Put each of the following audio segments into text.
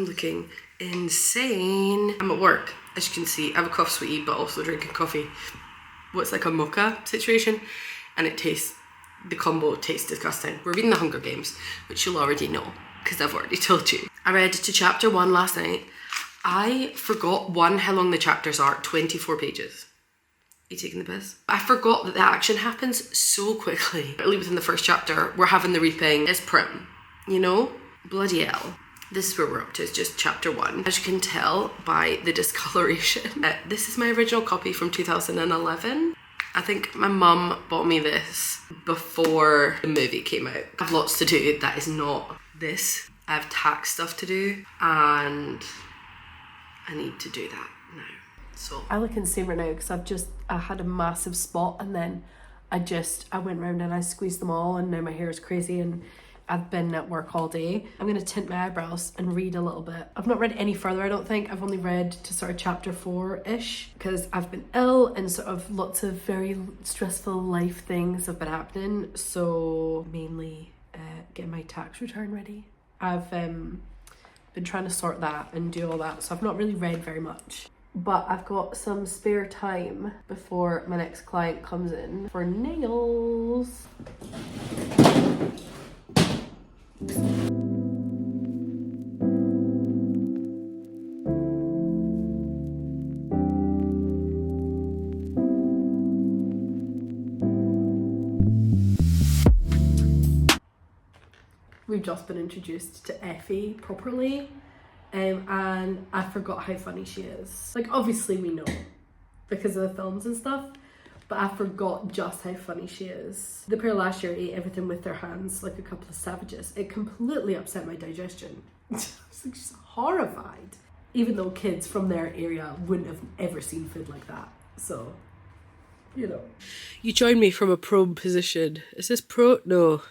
looking insane. I'm at work, as you can see. I have a cough sweetie, but also drinking coffee. What's like a mocha situation, and the combo tastes disgusting. We're reading The Hunger Games, which you'll already know, because I've already told you. I read to chapter 1 last night. I forgot how long the chapters are, 24 pages. Are you taking the piss? I forgot that the action happens so quickly. Early within the first chapter, we're having the reaping. It's Prim, you know? Bloody hell. This is where we're up to, it's just chapter 1. As you can tell by the discoloration. This is my original copy from 2011. I think my mum bought me this before the movie came out. I have lots to do, that is not this. I have tax stuff to do, and I need to do that now. So I look insane right now because I had a massive spot, and then I went round and I squeezed them all, and now my hair is crazy, and I've been at work all day. I'm going to tint my eyebrows and read a little bit. I've not read any further, I don't think. I've only read to sort of chapter 4-ish because I've been ill and sort of lots of very stressful life things have been happening. So mainly getting my tax return ready. I've been trying to sort that and do all that. So I've not really read very much. But I've got some spare time before my next client comes in for nails. We've just been introduced to Effie properly, and I forgot how funny she is. Like, obviously we know because of the films and stuff, but I forgot just how funny she is. The pair last year ate everything with their hands like a couple of savages. It completely upset my digestion. I was like, she's horrified. Even though kids from their area wouldn't have ever seen food like that. So, you know. You joined me from a prone position. Is this pro? No.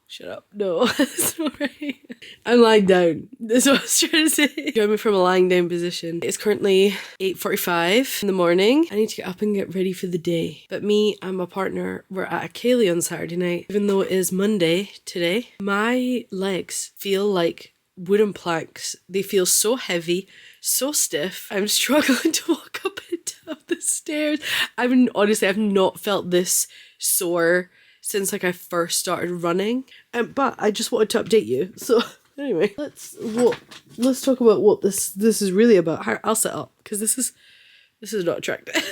Shut up. No. Sorry. I'm lying down. That's what I was trying to say. Join me from a lying down position. It's currently 8:45 in the morning. I need to get up and get ready for the day. But me and my partner were at a Kaylee on Saturday night. Even though it is Monday today, my legs feel like wooden planks. They feel so heavy, so stiff. I'm struggling to walk up and down the stairs. I've not felt this sore since like I first started running. But I just wanted to update you. So anyway, let's talk about what this is really about. I'll set up because this is not attractive.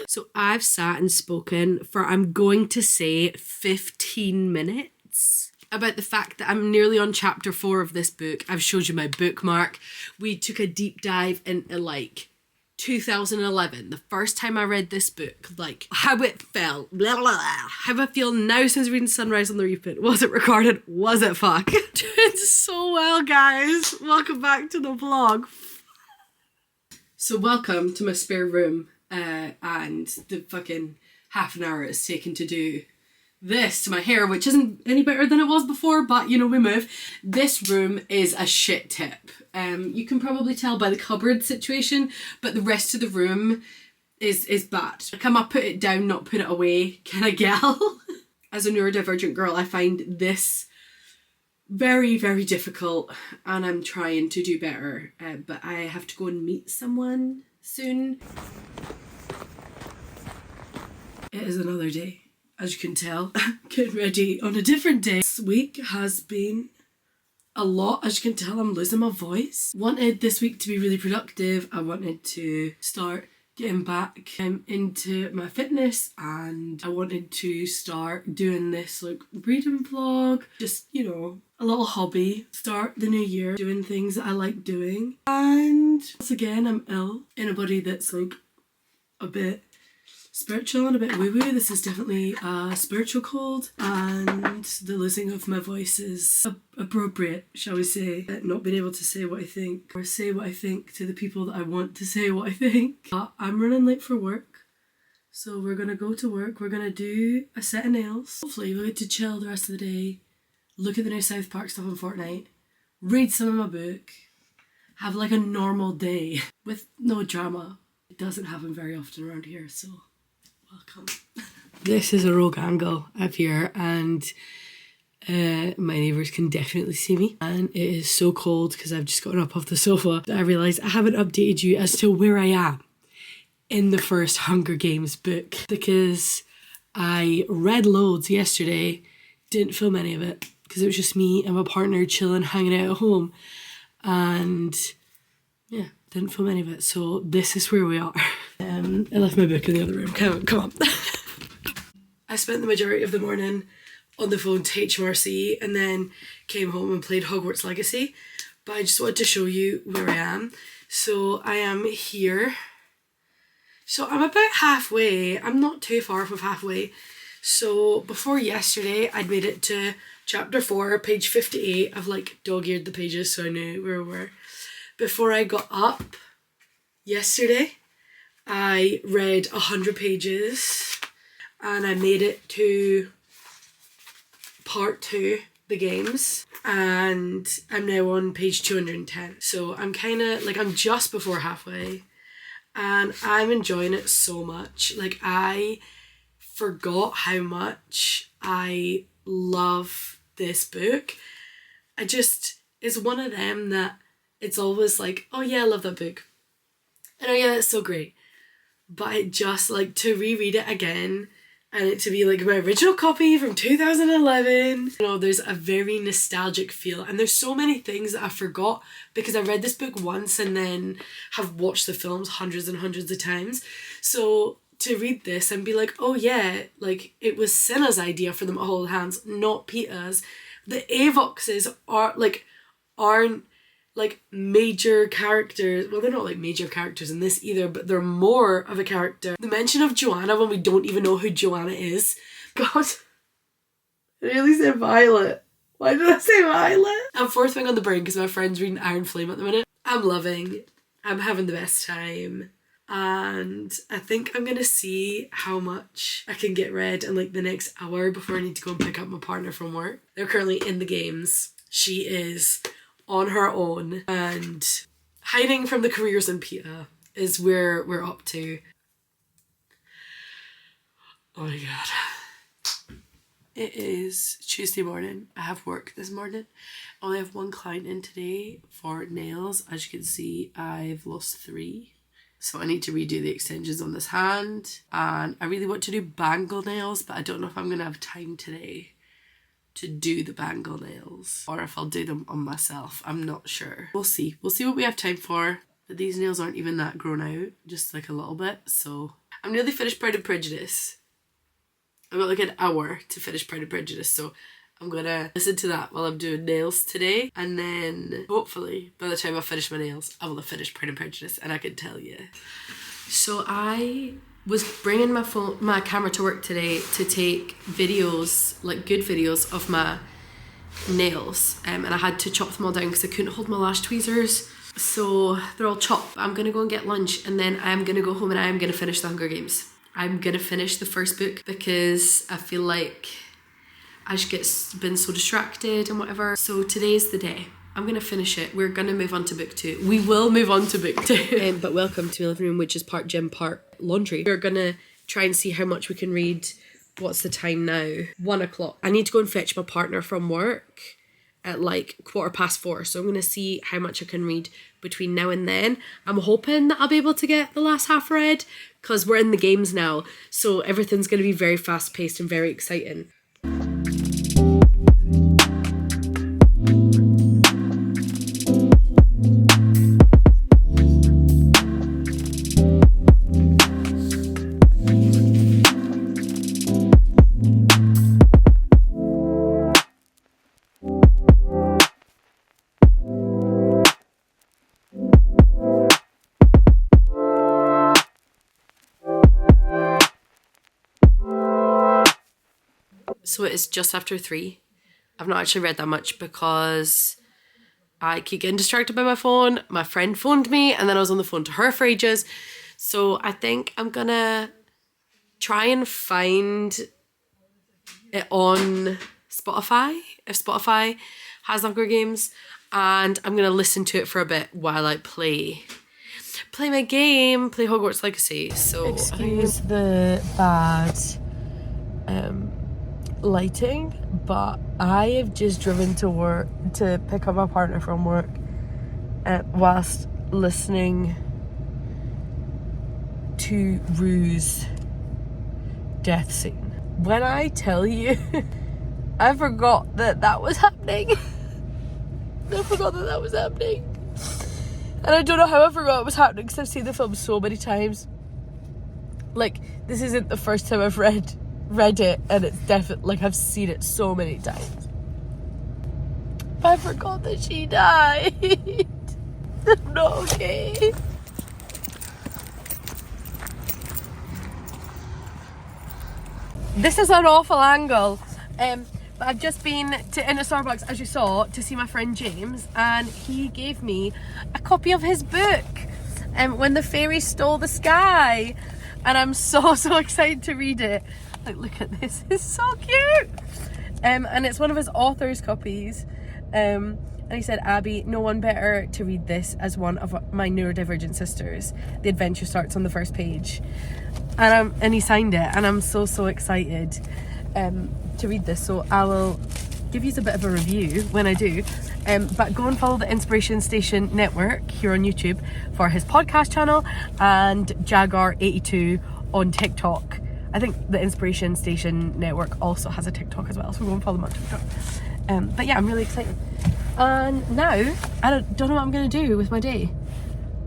So I've sat and spoken for, I'm going to say 15 minutes. About the fact that I'm nearly on chapter 4 of this book. I've showed you my bookmark. We took a deep dive into like 2011, the first time I read this book, like how it felt, blah, blah, blah. How I feel now since reading Sunrise on the Reaping. Was it recorded? Was it fuck? Doing so well, guys. Welcome back to the vlog. So welcome to my spare room, and the fucking half an hour it's taken to do this to my hair, which isn't any better than it was before, but you know, we move. This room is a shit tip. You can probably tell by the cupboard situation, but the rest of the room is bad. Like, I'm a put it down, not put it away kind of gal. As a neurodivergent girl, I find this very, very difficult, and I'm trying to do better, but I have to go and meet someone soon. It is another day. As you can tell, getting ready on a different day. This week has been a lot. As you can tell, I'm losing my voice. Wanted this week to be really productive. I wanted to start getting back into my fitness, and I wanted to start doing this like reading vlog. Just, you know, a little hobby. Start the new year doing things that I like doing. And once again, I'm ill in a body that's like a bit spiritual and a bit woo-woo. This is definitely a spiritual cold, and the losing of my voice is appropriate, shall we say. Not being able to say what I think, or say what I think to the people that I want to say what I think. I'm running late for work, so we're gonna go to work. We're gonna do a set of nails. Hopefully we'll get to chill the rest of the day, look at the new South Park stuff on Fortnite, read some of my book, have like a normal day with no drama. It doesn't happen very often around here, so welcome. This is a rogue angle up here, and My neighbours can definitely see me, and it is so cold because I've just gotten up off the sofa that I realised I haven't updated you as to where I am in the first Hunger Games book, because I read loads yesterday, didn't film any of it because it was just me and my partner chilling, hanging out at home, and yeah, didn't film any of it. So this is where we are. I left my book in the other room. Come on. I spent the majority of the morning on the phone to HMRC and then came home and played Hogwarts Legacy. But I just wanted to show you where I am. So I am here. So I'm about halfway. I'm not too far from halfway. So before yesterday, I'd made it to chapter 4, page 58. I've like dog-eared the pages so I knew where we were. Before I got up yesterday, I read 100 pages and I made it to part 2, the games, and I'm now on page 210. So I'm kind of like, I'm just before halfway and I'm enjoying it so much. Like, I forgot how much I love this book. It's one of them that it's always like, oh yeah, I love that book. And oh yeah, that's so great. But it just, like, to reread it again and it to be like my original copy from 2011. You know, there's a very nostalgic feel, and there's so many things that I forgot because I read this book once and then have watched the films hundreds and hundreds of times. So to read this and be like, oh yeah, like it was Cinna's idea for them to hold hands, not Peeta's. The Avoxes aren't like major characters. Well, they're not like major characters in this either, but they're more of a character. The mention of Joanna when we don't even know who Joanna is. God, I nearly said Violet. Why did I say Violet? I'm fourth thing on the brain because my friend's reading Iron Flame at the minute. I'm loving. I'm having the best time. And I think I'm gonna see how much I can get read in like the next hour before I need to go and pick up my partner from work. They're currently in the games. She is on her own, and hiding from the careers in Peeta is where we're up to. Oh my god. It is Tuesday morning. I have work this morning. I only have one client in today for nails. As you can see, I've lost 3. So I need to redo the extensions on this hand. And I really want to do bangle nails, but I don't know if I'm going to have time today to do the bangle nails, or if I'll do them on myself. I'm not sure. We'll see. We'll see what we have time for. But these nails aren't even that grown out, just like a little bit. So I'm nearly finished Pride and Prejudice. I've got like an hour to finish Pride and Prejudice, so I'm gonna listen to that while I'm doing nails today, and then hopefully by the time I finish my nails I will have finished Pride and Prejudice and I can tell you. So I was bringing my camera to work today to take videos, like good videos of my nails, and I had to chop them all down because I couldn't hold my lash tweezers, so they're all chopped. I'm gonna go and get lunch and then I'm gonna go home and I'm gonna finish the Hunger Games. I'm gonna finish the first book because I feel like I just been so distracted and whatever. So today's the day. I'm gonna finish it. We're gonna move on to book 2. We will move on to book 2. But welcome to my living room, which is part gym, part laundry. We're gonna try and see how much we can read. What's the time now? 1 o'clock. I need to go and fetch my partner from work at like 4:15. So I'm gonna see how much I can read between now and then. I'm hoping that I'll be able to get the last half read because we're in the games now. So everything's gonna be very fast paced and very exciting. So it is just after 3. I've not actually read that much because I keep getting distracted by my phone. My friend phoned me and then I was on the phone to her for ages. So I think I'm gonna try and find it on Spotify, if Spotify has Hunger Games, and I'm gonna listen to it for a bit while I play my game, play Hogwarts Legacy. So excuse the bad lighting, but I have just driven to work to pick up my partner from work whilst listening to Rue's death scene. When I tell you, I forgot that was happening. I forgot that was happening. And I don't know how I forgot it was happening because I've seen the film so many times. Like, this isn't the first time I've read it, and it's definitely, like, I've seen it so many times. But I forgot that she died. I'm not okay. This is an awful angle. But I've just been in a Starbucks, as you saw, to see my friend James, and he gave me a copy of his book, When the Fairies Stole the Sky. And I'm so excited to read it. Like, look at this, it's so cute. And it's one of his author's copies. And he said, Abby, no one better to read this as one of my neurodivergent sisters. The adventure starts on the first page. And he signed it, and I'm so excited to read this. So I will give you a bit of a review when I do. But go and follow the Inspiration Station Network here on YouTube for his podcast channel, and Jagar82 on TikTok. I think the Inspiration Station Network also has a TikTok as well, so go and follow them on TikTok. But yeah, I'm really excited. And now, I don't know what I'm going to do with my day.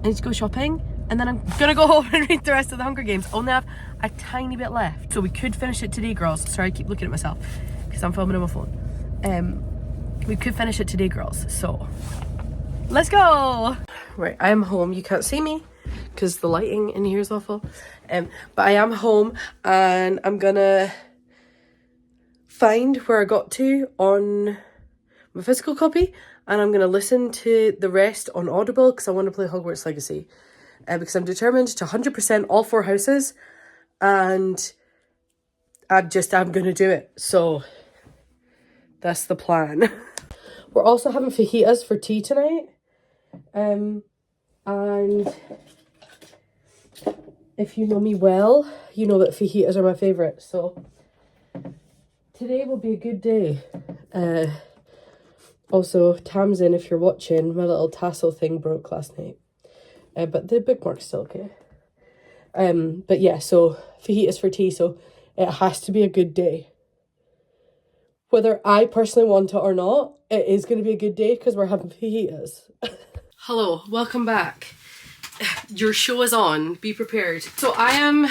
I need to go shopping, and then I'm going to go home and read the rest of the Hunger Games. I only have a tiny bit left, so we could finish it today, girls. Sorry, I keep looking at myself because I'm filming on my phone. We could finish it today, girls, so let's go. Right, I am home. You can't see me because the lighting in here is awful, but I am home, and I'm gonna find where I got to on my physical copy, and I'm gonna listen to the rest on Audible because I want to play Hogwarts Legacy, because I'm determined to 100% all 4 houses, and I'm gonna do it. So that's the plan. We're also having fajitas for tea tonight. And if you know me well, you know that fajitas are my favourite. So today will be a good day. Also, Tamsin, if you're watching, my little tassel thing broke last night. But the bookmark's still okay. But yeah, so fajitas for tea. So it has to be a good day. Whether I personally want it or not, it is going to be a good day because we're having fajitas. Hello, welcome back. Your show is on. Be prepared. So I am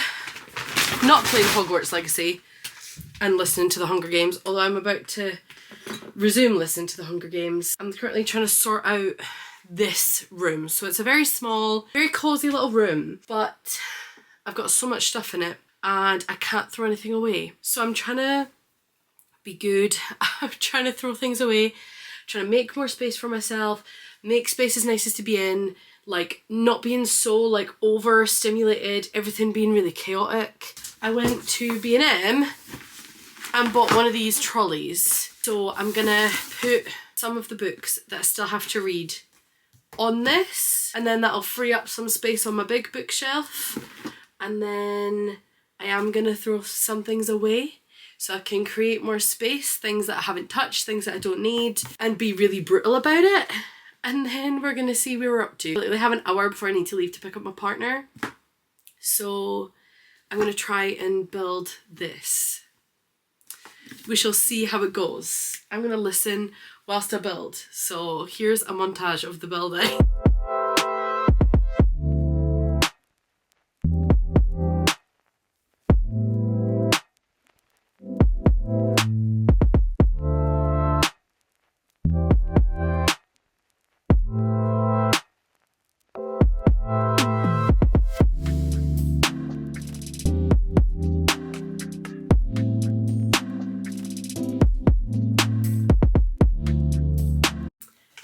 not playing Hogwarts Legacy and listening to the Hunger Games, although I'm about to resume listening to the Hunger Games. I'm currently trying to sort out this room. So it's a very small, very cozy little room, but I've got so much stuff in it and I can't throw anything away. So I'm trying to be good. I'm trying to throw things away, trying to make more space for myself, make spaces nice to be in, like not being so like overstimulated, everything being really chaotic. I went to B&M and bought one of these trolleys. So I'm gonna put some of the books that I still have to read on this, and then that'll free up some space on my big bookshelf. And then I am gonna throw some things away so I can create more space, things that I haven't touched, things that I don't need, and be really brutal about it. And then we're gonna see where we're up to. I have an hour before I need to leave to pick up my partner. So I'm gonna try and build this. We shall see how it goes. I'm gonna listen whilst I build. So here's a montage of the building.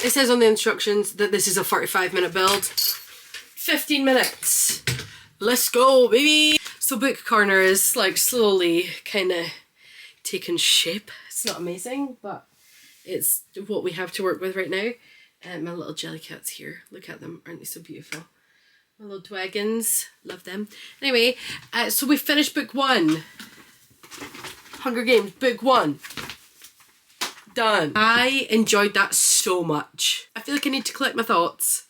It says on the instructions that this is a 45-minute build. 15 minutes. Let's go, baby. So Book Corner is like slowly kind of taking shape. It's not amazing, but it's what we have to work with right now. And my little jelly cats here. Look at them. Aren't they so beautiful? My little dragons. Love them. Anyway, so we finished book 1. Hunger Games, book 1. Done. I enjoyed that so much. I feel like I need to collect my thoughts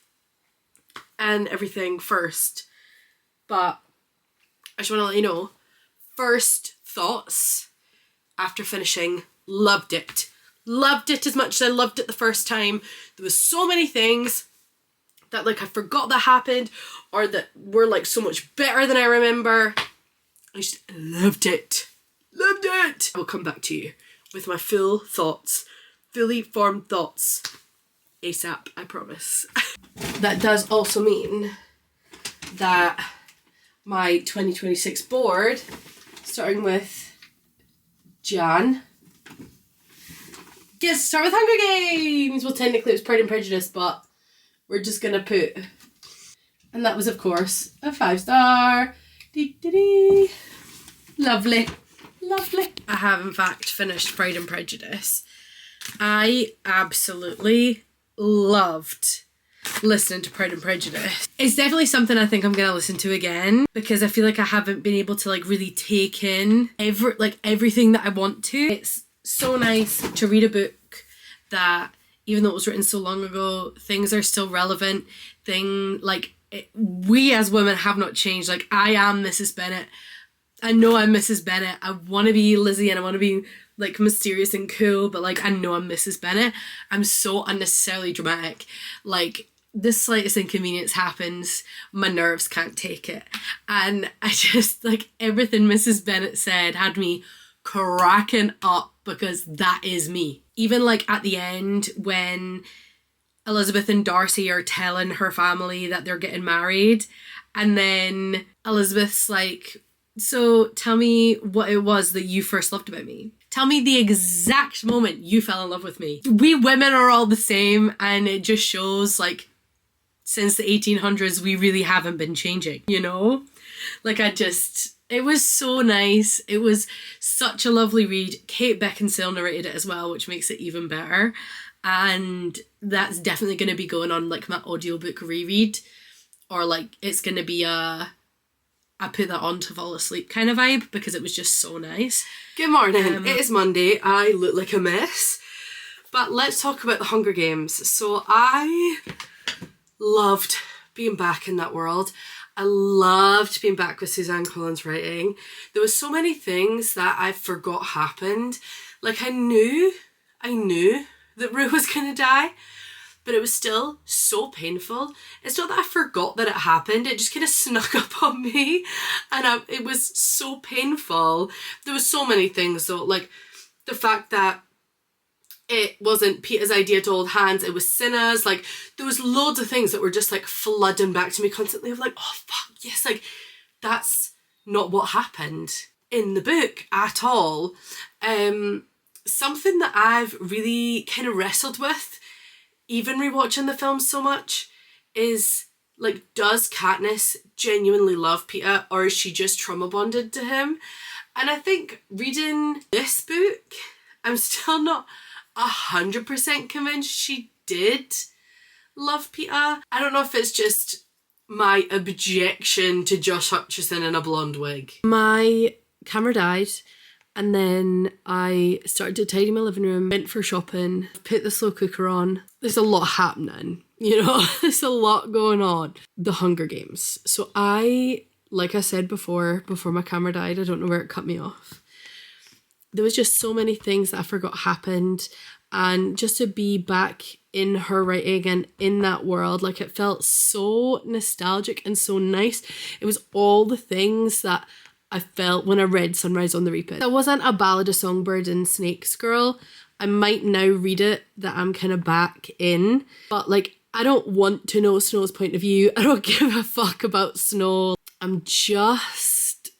and everything first. But I just want to let you know, first thoughts after finishing, loved it. Loved it as much as I loved it the first time. There was so many things that like I forgot that happened or that were like so much better than I remember. I just loved it. Loved it! I will come back to you with my full thoughts, fully formed thoughts ASAP, I promise. That does also mean that my 2026 board, starting with Jan, yes, start with Hunger Games! Well, technically it was Pride and Prejudice, but we're just gonna put, and that was of course a 5-star. Dee-dee-dee. Lovely. Lovely. I have in fact finished Pride and Prejudice. I absolutely loved listening to Pride and Prejudice. It's definitely something I think I'm gonna listen to again because I feel like I haven't been able to like really take in everything that I want to. It's so nice to read a book that even though it was written so long ago, things are still relevant. We as women have not changed. Like, I am Mrs. Bennet. I know I'm Mrs. Bennet. I want to be Lizzie and I want to be like mysterious and cool, but like I know I'm Mrs. Bennet. I'm so unnecessarily dramatic. Like, the slightest inconvenience happens, my nerves can't take it. And I just, like, everything Mrs. Bennet said had me cracking up because that is me. Even like at the end when Elizabeth and Darcy are telling her family that they're getting married, and then Elizabeth's like, so tell me what it was that you first loved about me. Tell me the exact moment you fell in love with me. We women are all the same, and it just shows like since the 1800s we really haven't been changing, you know? Like, it was so nice. It was such a lovely read. Kate Beckinsale narrated it as well, which makes it even better. And that's definitely going to be going on like my audiobook reread, or like it's going to be I put that on to fall asleep kind of vibe because it was just so nice. Good morning. It is Monday. I look like a mess. But let's talk about the Hunger Games. So I loved being back in that world. I loved being back with Suzanne Collins writing. There was so many things that I forgot happened. Like, I knew that Rue was gonna die, but it was still so painful. It's not that I forgot that it happened, it just kind of snuck up on me, and it was so painful. There was so many things though, like the fact that it wasn't Peeta's idea to hold hands, it was Cinna's. Like, there was loads of things that were just like flooding back to me constantly of like, oh fuck, yes, like that's not what happened in the book at all. Something that I've really kind of wrestled with, even rewatching the film so much, is like, does Katniss genuinely love Peeta, or is she just trauma bonded to him? And I think reading this book, I'm still not 100% convinced she did love Peeta. I don't know if it's just my objection to Josh Hutcherson in a blonde wig. My camera died, and then I started to tidy my living room, went for shopping, put the slow cooker on. There's a lot happening, you know, there's a lot going on. The Hunger Games. So like I said before my camera died, I don't know where it cut me off. There was just so many things that I forgot happened, and just to be back in her writing and in that world, like, it felt so nostalgic and so nice. It was all the things that I felt when I read Sunrise on the Reaping. I wasn't a Ballad of Songbirds and Snakes girl. I might now read it that I'm kind of back in, but like, I don't want to know Snow's point of view. I don't give a fuck about Snow. I'm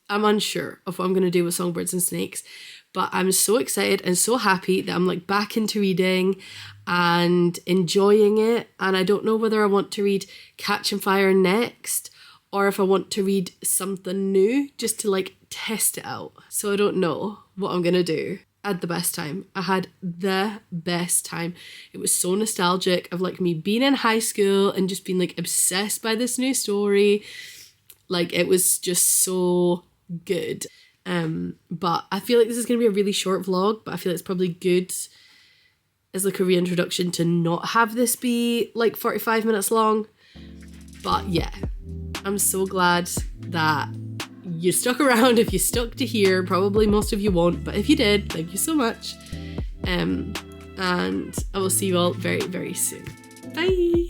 unsure of what I'm going to do with Songbirds and Snakes, but I'm so excited and so happy that I'm like back into reading and enjoying it. And I don't know whether I want to read Catching Fire next, or if I want to read something new just to like test it out. So I don't know what I'm gonna do. I had the best time. I had the best time. It was so nostalgic of like me being in high school and just being like obsessed by this new story. Like, it was just so good. But I feel like this is gonna be a really short vlog, but I feel it's probably good as like a reintroduction to not have this be like 45 minutes long. But yeah, I'm so glad that you stuck around. If you stuck to here, probably most of you won't, but if you did, thank you so much. And I will see you all very, very soon. Bye.